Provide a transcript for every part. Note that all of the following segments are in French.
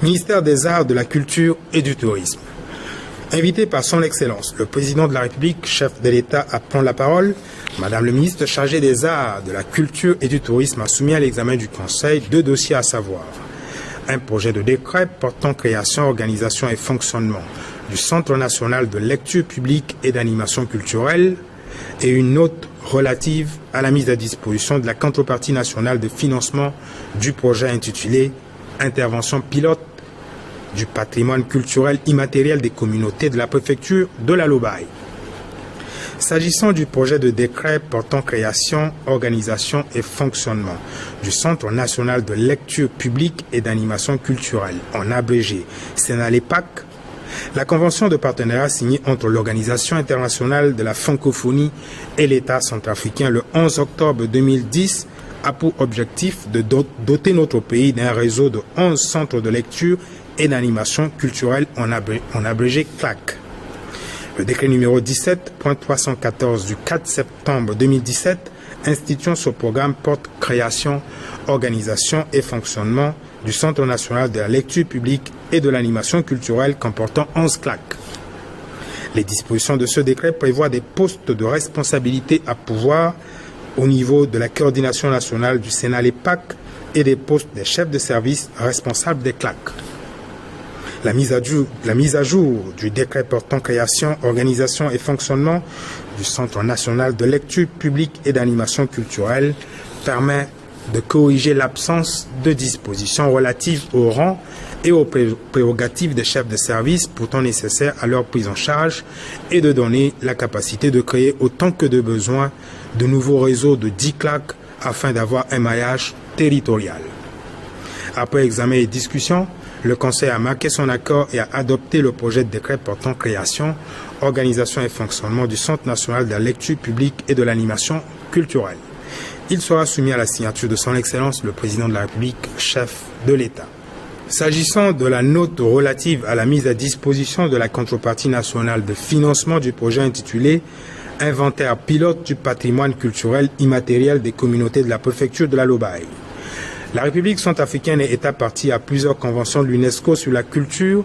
Ministère des Arts, de la Culture et du Tourisme. Invité par son Excellence, le Président de la République, chef de l'État, à prendre la parole, Madame le ministre chargée des Arts, de la Culture et du Tourisme a soumis à l'examen du Conseil 2 dossiers à savoir un projet de décret portant création, organisation et fonctionnement du Centre national de lecture publique et d'animation culturelle et une note relative à la mise à disposition de la contrepartie nationale de financement du projet intitulé « Intervention pilote du patrimoine culturel immatériel des communautés de la préfecture de la Lobaye ». S'agissant du projet de décret portant création, organisation et fonctionnement du Centre national de lecture publique et d'animation culturelle, en abrégé CENALEPAC, la convention de partenariat signée entre l'Organisation internationale de la francophonie et l'État centrafricain le 11 octobre 2010 a pour objectif de doter notre pays d'un réseau de 11 centres de lecture et d'animation culturelle en abrégé CLAC. Le décret numéro 17.314 du 4 septembre 2017 instituant ce programme porte création, organisation et fonctionnement du Centre national de la lecture publique et de l'animation culturelle comportant 11 CLAC. Les dispositions de ce décret prévoient des postes de responsabilité à pouvoir au niveau de la coordination nationale du CENALEPAC et des postes des chefs de service responsables des CLAC. La mise à jour du décret portant création, organisation et fonctionnement du Centre national de lecture publique et d'animation culturelle permet de corriger l'absence de dispositions relatives au rang et aux prérogatives des chefs de service pourtant nécessaires à leur prise en charge et de donner la capacité de créer autant que de besoin de nouveaux réseaux de 10 CLAC afin d'avoir un maillage territorial. Après examen et discussion, le Conseil a marqué son accord et a adopté le projet de décret portant création, organisation et fonctionnement du Centre national de la lecture publique et de l'animation culturelle. Il sera soumis à la signature de son Excellence le Président de la République, chef de l'État. S'agissant de la note relative à la mise à disposition de la contrepartie nationale de financement du projet intitulé « Inventaire pilote du patrimoine culturel immatériel des communautés de la préfecture de la Lobaye ». La République centrafricaine est État partie à plusieurs conventions de l'UNESCO sur la culture,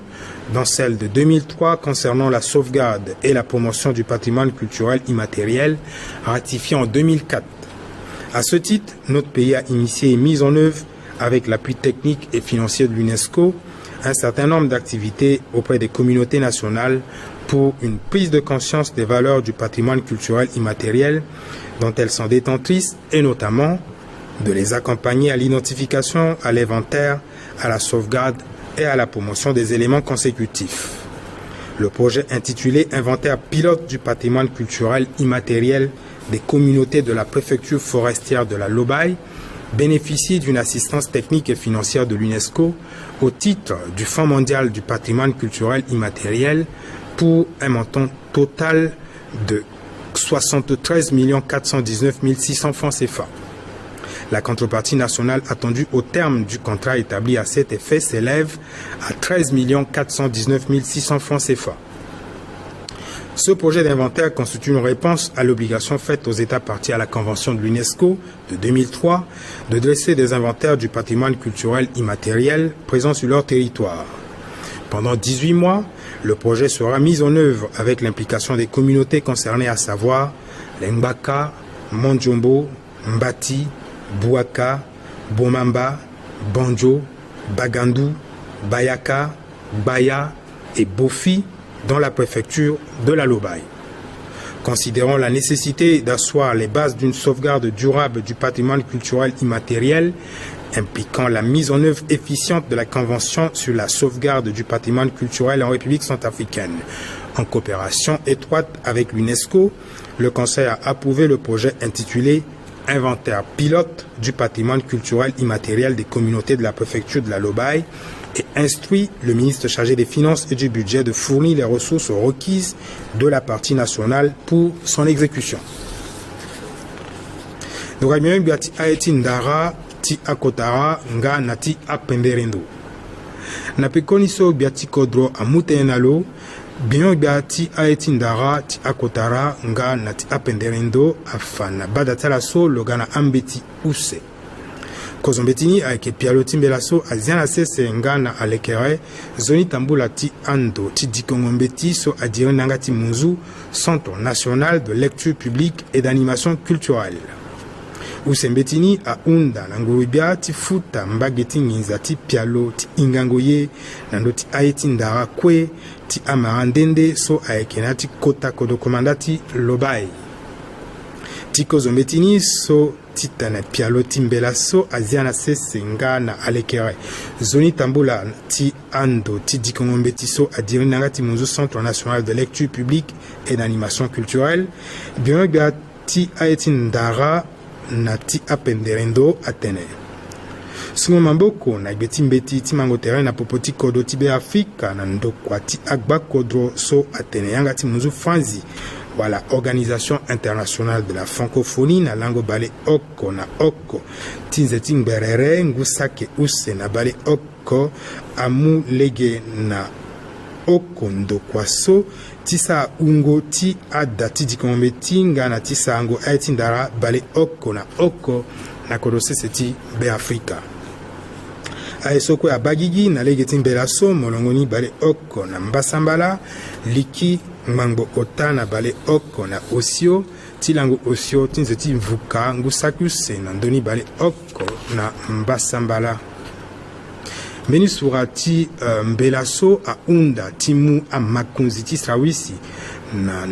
dont celle de 2003 concernant la sauvegarde et la promotion du patrimoine culturel immatériel, ratifiée en 2004. À ce titre, notre pays a initié et mis en œuvre, avec l'appui technique et financier de l'UNESCO, un certain nombre d'activités auprès des communautés nationales pour une prise de conscience des valeurs du patrimoine culturel immatériel dont elles sont détentrices et notamment de les accompagner à l'identification, à l'inventaire, à la sauvegarde et à la promotion des éléments consécutifs. Le projet intitulé « Inventaire pilote du patrimoine culturel immatériel des communautés de la préfecture forestière de la Lobaye » bénéficie d'une assistance technique et financière de l'UNESCO au titre du Fonds mondial du patrimoine culturel immatériel pour un montant total de 73 419 600 francs CFA. La contrepartie nationale attendue au terme du contrat établi à cet effet s'élève à 13 419 600 francs CFA. Ce projet d'inventaire constitue une réponse à l'obligation faite aux États partis à la Convention de l'UNESCO de 2003 de dresser des inventaires du patrimoine culturel immatériel présent sur leur territoire. Pendant 18 mois, le projet sera mis en œuvre avec l'implication des communautés concernées, à savoir Lengbaka, Mondjombo, Mbati, Bouaka, Bomamba, Banjo, Bagandou, Bayaka, Baya et Bofi dans la préfecture de la Lobaye. Considérant la nécessité d'asseoir les bases d'une sauvegarde durable du patrimoine culturel immatériel impliquant la mise en œuvre efficiente de la Convention sur la sauvegarde du patrimoine culturel en République centrafricaine, en coopération étroite avec l'UNESCO, le Conseil a approuvé le projet intitulé Inventaire pilote du patrimoine culturel immatériel des communautés de la préfecture de la Lobaye et instruit le ministre chargé des Finances et du Budget de fournir les ressources requises de la partie nationale pour son exécution. Ti akotara nga nati apenderendo. Napekoniso biati kodro amutenalo Bien biati aetindara ti akotara nga nati apenderendo afana badatala so logana ambeti use. Kozombetini avec Pialo Timbelaso aziana sese ngana alekere zoni tambula ti ando ti dikongombeti so adire nangati munzu Centre national de lecture publique et d'animation culturelle. Usembetini a unda na ngurubia ti futa mbageti nginza ti Pialo ti ingangoye nando ti aeti ndara kwe ti amarandende so aekena ti kota kodo komandati lobai. Tiko zombetini so titana Pialo Timbelaso aziana sese ngana alekere zoni tambula ti ando ti dikongombeti so adire nangati munzu Centre national de lecture publique et d'animation culturelle bien ti aeti ndara na ti apenderendo atene. Sungo mamboko na gbeti mbeti ti mango terrain na popoti kodo ti be Afrika na ndokwa ti agba kodro so atene yanga ti munzu fanzi wala Organisation internationale de la francophonie na lango bale oko na oko ti nzeti ngberere ngusake use na bale oko amu lege na oko ndokwa so tisa ungo ti ada ti dikombeti ngana tisa ango aeti ndara bale oko na kodose seti be Afrika. Aesoko ya bagigi na lege Timbelaso molongoni bale oko na mbasambala liki mangbo ota na bale oko na osio tilango osio tinzeti mvuka ngusakuse na ndoni bale oko na mbasambala. Meni surati Mbelaso a unda timu a makunzi ti srawisi na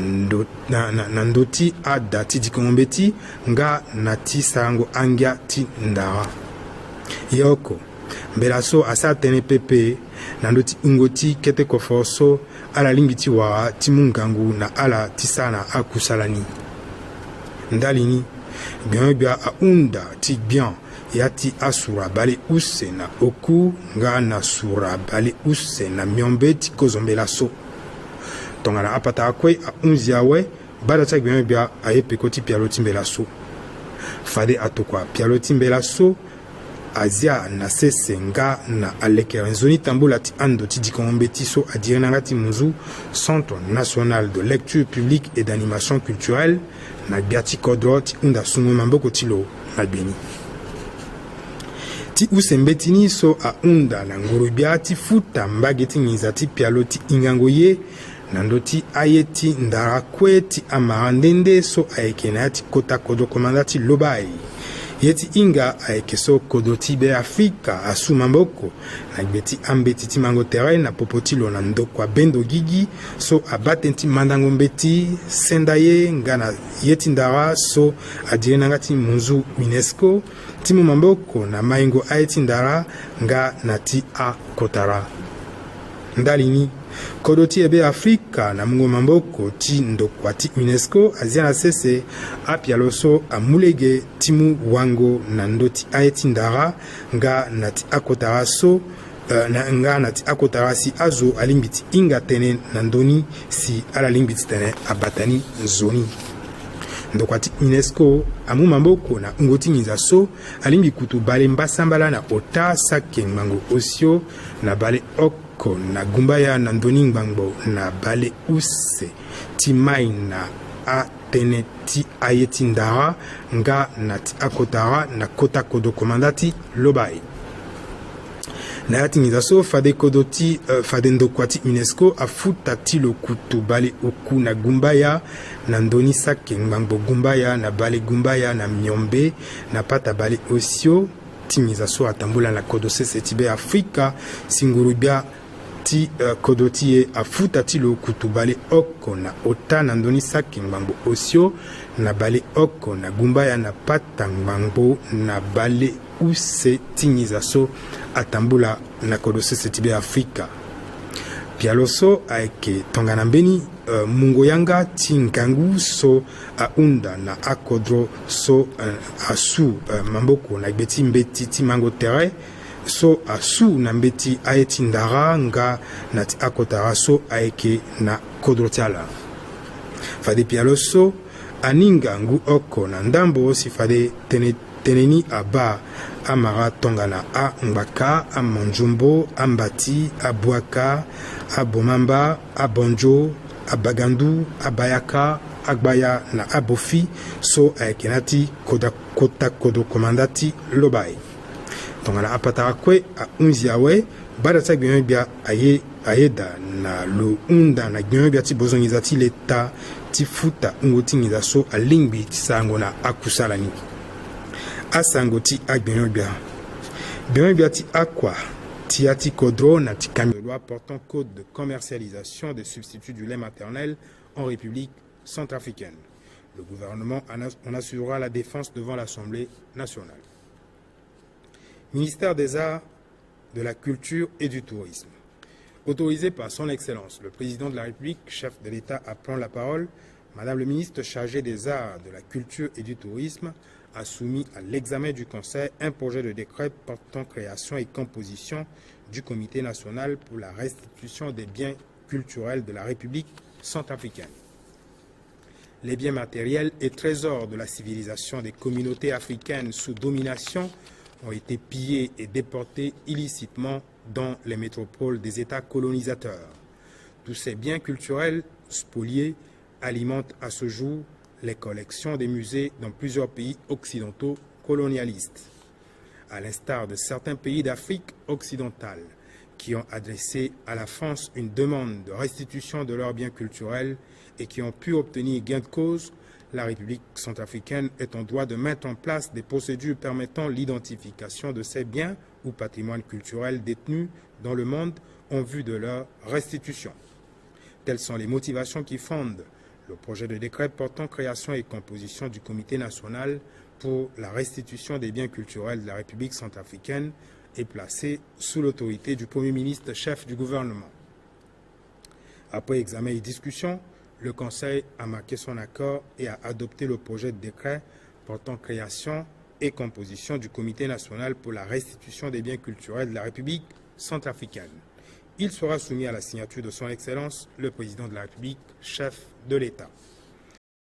ndoti ada ti dikombeti nga na ti sango angya ti ndara. Yoko Mbelaso asa tene pepe na ndoti ingoti kete kofoso ala limbiti wa timu ngangu na ala tisana akusalani. Ndalini bien a unda ti bien yati asura bale use na oku nga na sura bale use na miombe ti Kozombelaso. Tongana apata akwe a unzi awe bada tsak bien a yepeko ti Pialo Timbelaso. Fade atokwa Pialo Timbelaso azia na sese nga na alekere nzoni tambula ti ando ti dikombeti so adire nangati munzu Centre national de lecture publique et d'animation culturelle na biati kodro ti unda sungo mamboko ti lo na beni. Ti usembetini so a unda na ngurubia ti futa mbageti nginza ti Pialo ti ingangoye na ndoti ayeti ndara kwe ti amarandende so aekena ti kota kodo komandati lobai. Yeti inga aekeso kodo ti be Afrika asu mamboko na gbeti ambeti ti mango terrain na popoti lo na ndokwa bendo gigi so abatenti mandango mbeti sendaye ngana yeti ndara so adire nangati munzu UNESCO timu mamboko na maingo aeti ndara nga na ti a kotara. Ndalini kodo ti ebe Afrika na mungo mamboko ti ndokwa ti UNESCO aziana sese a Pialo so amulege timu wango na ndoti aeti ndara nga na ti akotara so nga na ti akotara si azo alimbiti inga tene na ndoni si ala limbiti tene abatani nzoni. Ndokwa ti UNESCO amu mamboko na ngoti nginza so alimbi kutu bale mbasambala na ota sake mango osio na bale oko na gumbaya na ndoni ngbango na bale use ti mai na atene ti ayeti ndara nga na ti akotara na kota kodo komandati lobai. Na yati ngiza so fade kodoti fade ndokwa ti UNESCO afuta ti lo kutu bale oku na gumbaya na ndoni sake ngbango gumbaya na bale gumbaya na miombe na pata bale osio ti ngiza so atambula na kodose seti be Afrika singurubia ti kodoti ye afuta ti lo kutu bale oko na ota na ndoni sake ngbango osio na bale oko na gumbaya na pata ngbango na bale use ti ngiza so atambula na kodose seti be Afrika. Pialo so aeke tongana mbeni mungo yanga ti ngangu so a unda na akodro so asu mamboko na gbeti mbeti ti mango terrain so asu na mbeti aeti ndara nga na ti akotara so aeke na kodro tiala. Fade Pialo so aninga ngu oko na ndambo si fade teneni aba amara tongana a ngbaka a manjumbo a mbati a buaka a bomamba a bonjo a bagandu a bayaka a gbaya na a bofi so aekenati kota kodo komandati lobai. tongana apatarakwe a unziawe bada sa gbenyo bia ayeda na lo unda na gbenyo bia ti bozongiza ti leta ti futa ungo ti ngiza so alingbi ti sango na akusalani asango ti agbenyo bia ti akwa ti ati kodro na ti camion de loi portant code de commercialisation des substituts du lait maternel en République centrafricaine. Le gouvernement en assurera la défense devant l'Assemblée nationale. Ministère des Arts, de la Culture et du Tourisme. Autorisé par son Excellence, le Président de la République, chef de l'État, à prendre la parole, Madame le ministre chargée des Arts, de la Culture et du Tourisme a soumis à l'examen du Conseil un projet de décret portant création et composition du Comité national pour la restitution des biens culturels de la République centrafricaine. Les biens matériels et trésors de la civilisation des communautés africaines sous domination ont été pillés et déportés illicitement dans les métropoles des États colonisateurs. Tous ces biens culturels spoliés alimentent à ce jour les collections des musées dans plusieurs pays occidentaux colonialistes, à l'instar de certains pays d'Afrique occidentale qui ont adressé à la France une demande de restitution de leurs biens culturels et qui ont pu obtenir gain de cause. La République centrafricaine est en droit de mettre en place des procédures permettant l'identification de ces biens ou patrimoines culturels détenus dans le monde en vue de leur restitution. Telles sont les motivations qui fondent le projet de décret portant création et composition du Comité national pour la restitution des biens culturels de la République centrafricaine est placé sous l'autorité du Premier ministre chef du gouvernement. Après examen et discussion, le Conseil a marqué son accord et a adopté le projet de décret portant création et composition du Comité national pour la restitution des biens culturels de la République centrafricaine. Il sera soumis à la signature de son Excellence, le Président de la République, chef de l'État.